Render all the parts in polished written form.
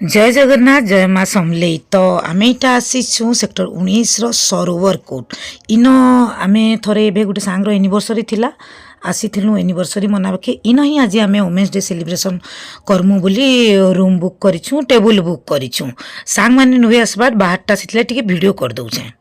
जय जगन्नाथ जय माँ समलेई। तो आम यहाँ आसीचु सेक्टर 19 सरोवर कोर्ट इन आम थोड़े एवं गोटे सांगर एनिवर्सरी थिला आसीलु एनिवर्सरी मनावाके इन ही आज आम वुमेन्स डे सेलिब्रेशन करमु बोली रूम बुक करिछु टेबुल बुक करिछु सांग माने नुहे आसबार बाहरटा से टिके वीडियो कर दउछे।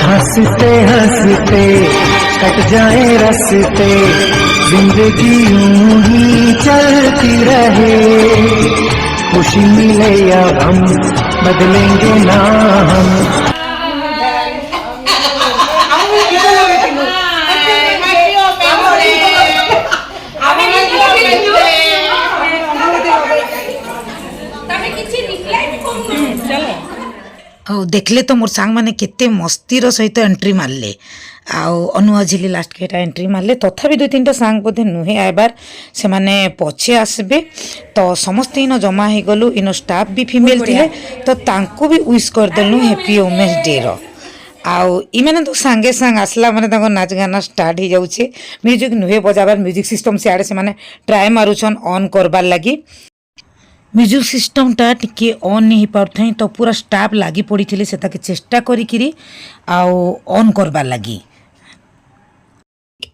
हंसते हंसते कट जाए रस्ते, जिंदगी यूं ही चलती रहे। खुशी मिले या हम बदलेंगे ना हम। देखले तो मोर सांग माने केते मस्तीर सहित एंट्री मारले अनुआ झिली लास्ट के एंट्री मारले तथापि दुई तीन सांग बोधे नुहे आबार से माने पछे आसबे तो समस्त इन जमा हो गलु। इन स्टाफ भी फीमेल थे तो तांको भी विश करदेलु हैप्पी वुमेन्स डे रो। आउ इमाने तो सांगे सांग आसला माने ताको नाच गाना स्टार्ट हो जाउछे। म्यूजिक नुहे बजाबार म्यूजिक सिस्टम से आड़े से माने ट्राए मारुछन ऑन करबार लगी। म्यूजिक सिस्टमटा टिके ऑन नहीं पारथाई तो पूरा स्टाफ लगी पड़ी थे से ताके चेष्टा करी ऑन करबार लगी।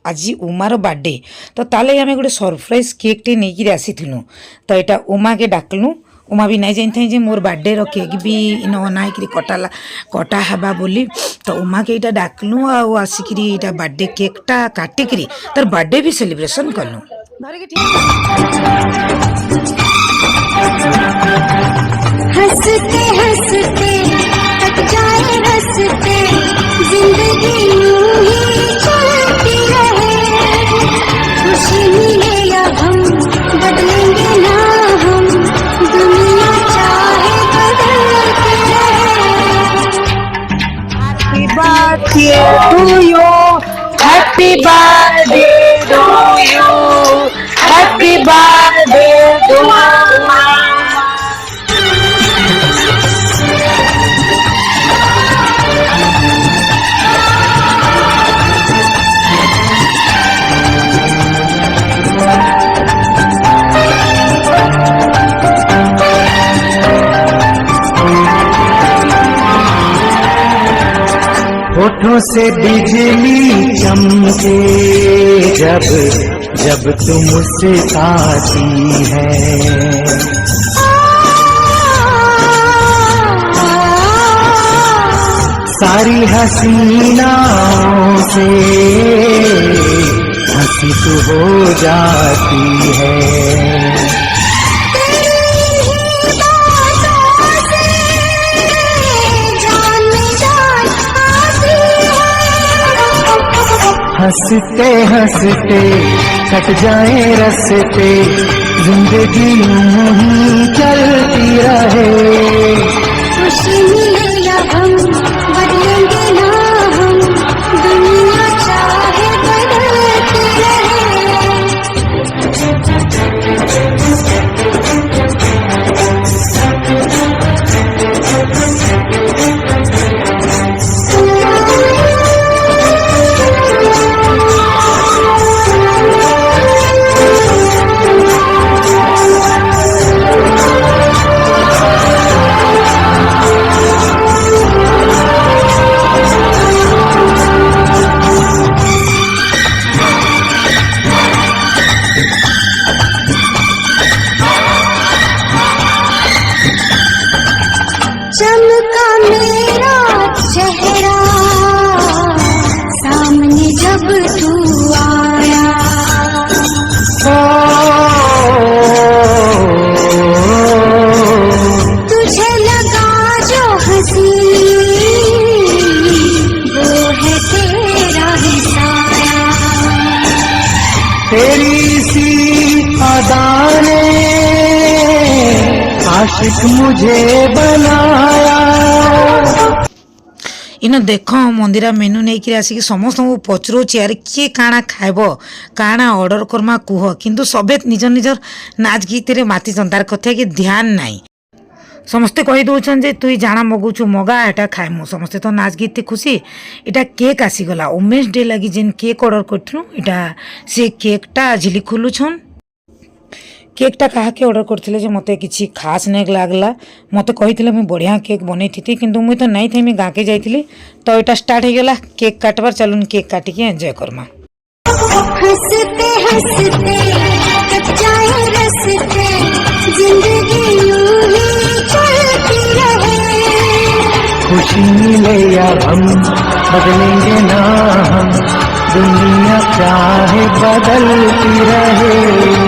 आज उमार बर्थडे तो ताले आम गोटे सरप्राइज केक टे नहीं आसीलु तो यहाँ उमा के डाकलु। उमा भी नहीं जानी जे मोर बर्थडे रो केक भी इन अनाई कटा हवा बोली तो उमा के यहाँ डाकलु आसिक बर्थडे केकटा काटिकी तार बर्थडे भी सेलिब्रेशन कलु। हंसते हंसते कट जाए रस्ते, जिंदगी यूं ही चलती रहे। खुशी मिले या हम बदलेंगे ना हम, दुनिया चाहे बदलते happy birthday to you, happy birthday to you. होठों से बिजली चमके जब जब तुम मुस्कुराती है। सारी हसीनाओं से हंसी तो हो जाती है। हंसते हंसते कट जाए रस्ते, जिंदगी यूं ही चलती रहे। खुशी मिले या हम बदलेंगे ना हम, दुनिया चाहे बदलते रहे। चमका मेरा चेहरा सामने जब तू आया, तुझे लगा जो हंसी वो है तेरा ही साया। तेरी सी अदा ने आशिक मुझे बनाया। इन देख मंदिरा मेनू नहीं आसिक समस्त पचरौची यार किए काଣା खाइब काଣା ऑर्डर करमा कुह किंतु सबे निज निजर नाच गीत रे मातिछन तार कथा कि ध्यान नहीं समस्ते कही दौन जे तुई जाना मगुचु मगा एटा खाइमु समस्ते तो नाच गीत खुशी इटा केक आसीगला वोमेन्स डे लगी जेन केक ऑर्डर करथु इटा से केकटा झिली खुलुछन केकटा काहाके ऑर्डर करथिले जे मते किछि खास नहीं लागला मते कहिथिले मैं बढ़िया केक बनै थी किंतु मुई तो नहीं थी मैं गाँ के जाइथिली तो इटा स्टार्ट हो गला केक काटबार चलुन केक काटिके एंजॉय करमा हंसते हंसते कच्चाए रसते जिंदगी यूं ही चलती रहे खुशी मिले या हम बदलेंगे ना हम दुनिया चाहे बदलती रहे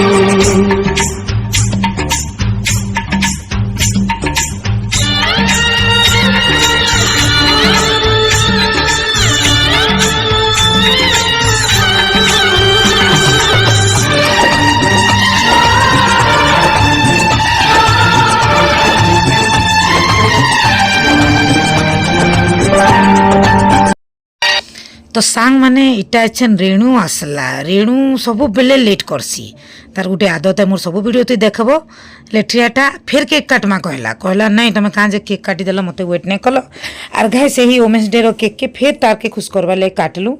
तो सांग माने इटा एछन रेणु आसला रेणु सब बेले लेट करसी तार गोटे आदत है मोर सब वीडियो तुई देखबो लेट्रियाटा फिर केक काटमा कहला नहीं तुम कहाँ जे केक काटी देल मत वेट नहीं कल आर घाय से ही वोमेन्स डे रो केक के फिर तार के खुश करवा ले काटलु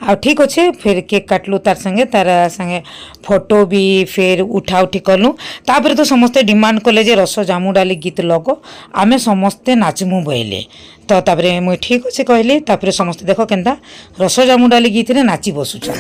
आ ठीक अच्छे फिर केक काटलु तार संगे फोटो भी फिर उठा उठी कलु तापर तो समस्ते डिमांड कले जे रस जामु डाली गीत लगो आमे समस्ते नाचमु बइले तो तापरे मुई ठीक अच्छे कहली तापरे समस्ते देख केन्ता रस जामु डाली गीत रे नाची बसुछन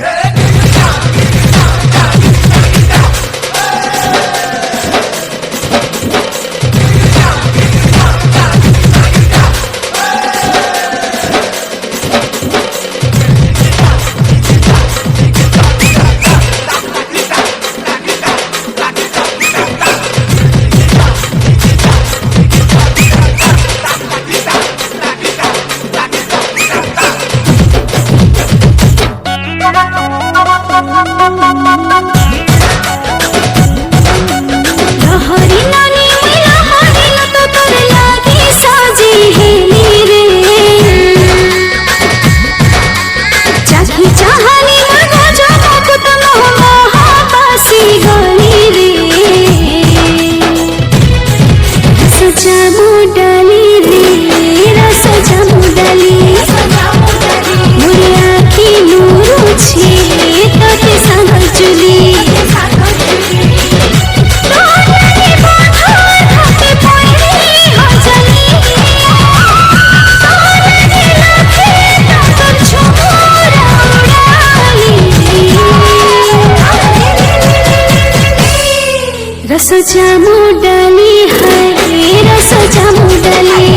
लहरी नानी लहरी लतो तोर लागी साजी हेली रे चाही चाहनी मगा जमक तम महाबासी गली रे रस जामु डाली रे रस जामु डाली मोरी आँखी नूरू छे तोते सांगल चुली रस जामु डाली है रस जामु डाली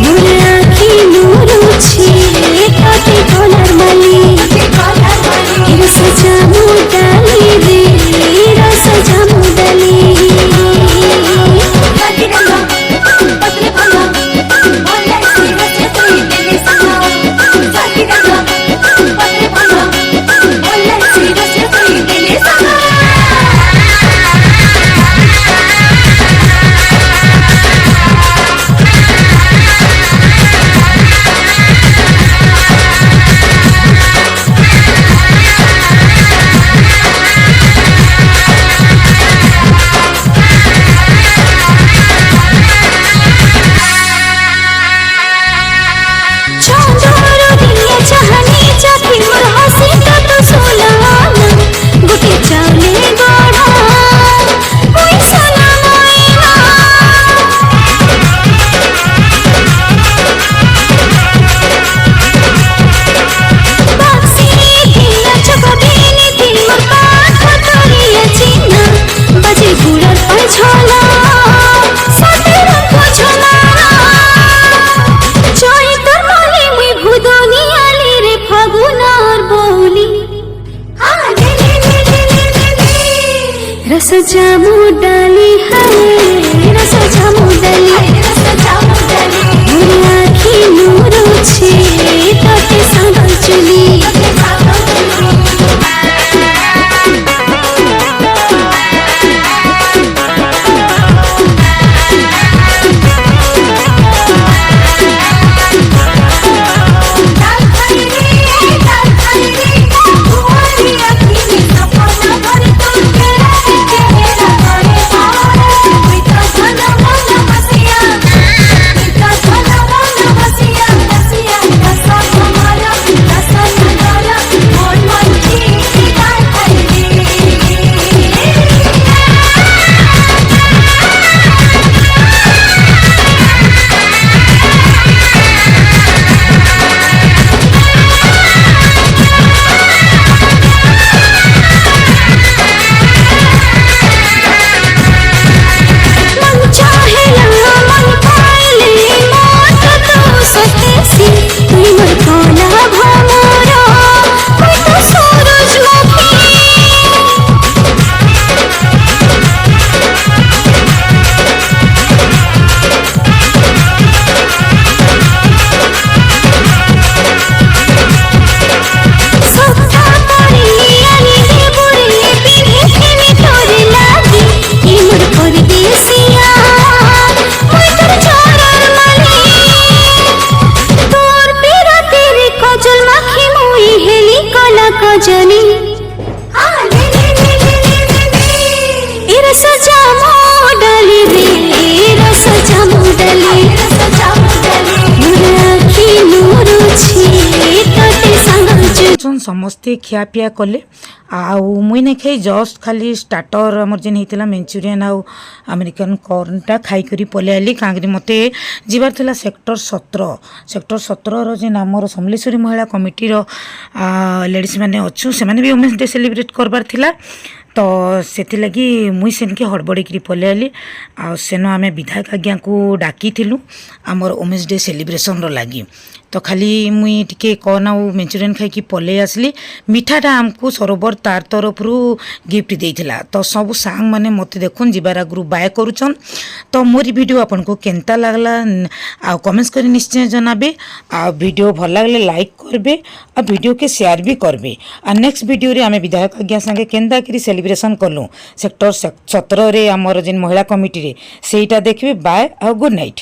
मोर आँखी नूरू छे तोते कलर माली रस जामु डाली रे रस जामु डाली रस जामु डाली है रस जामु डाली मोर आँखी नूरू छे तोते सांगल चुली समस्ते खियापिया कले आउ मुई नहीं खाई जस्ट खाली स्टार्टर आमर जेन होता मंचूरियन आउ अमेरिकन कॉर्नटा खाई करी पले आली कांगरी मते जीवार थिला सेक्टर 17 जेन आमर समलेश्वरी महिला कमिटीर लेडीज मैंने अच्छु से भी वुमेन्स डे सेलिब्रेट करबार थिला तो सेथिलागी मुई सेनके हड़बड़ी पले आली आ सेन आम विधायक आज्ञा को डाकी थिलु आमर वुमेन्स डे सेलिब्रेशन लगी तो खाली मुई टिके कौन आउ मंचूरियन खाई पले आसली मिठाटा आमको सरोवर तार तरफ गिफ्ट देइथिला तो सब सांग माने मत देखुन जीवार आगु बाय करुचन तो मोरी वीडियो आपन को केनता लागला आ कमेंट्स करी निश्चय जनाबे आ वीडियो भल लागले लाइक करबे आ वीडियो के शेयर भी करबे आ नेक्स्ट वीडियो रे आमे विधायक आज्ञा संगे केनता करी सेलिब्रेशन कलु सेक्टर 17 रे आमर जेन महिला कमिटी रे सेटा देखबे बाय आ गुड नाइट।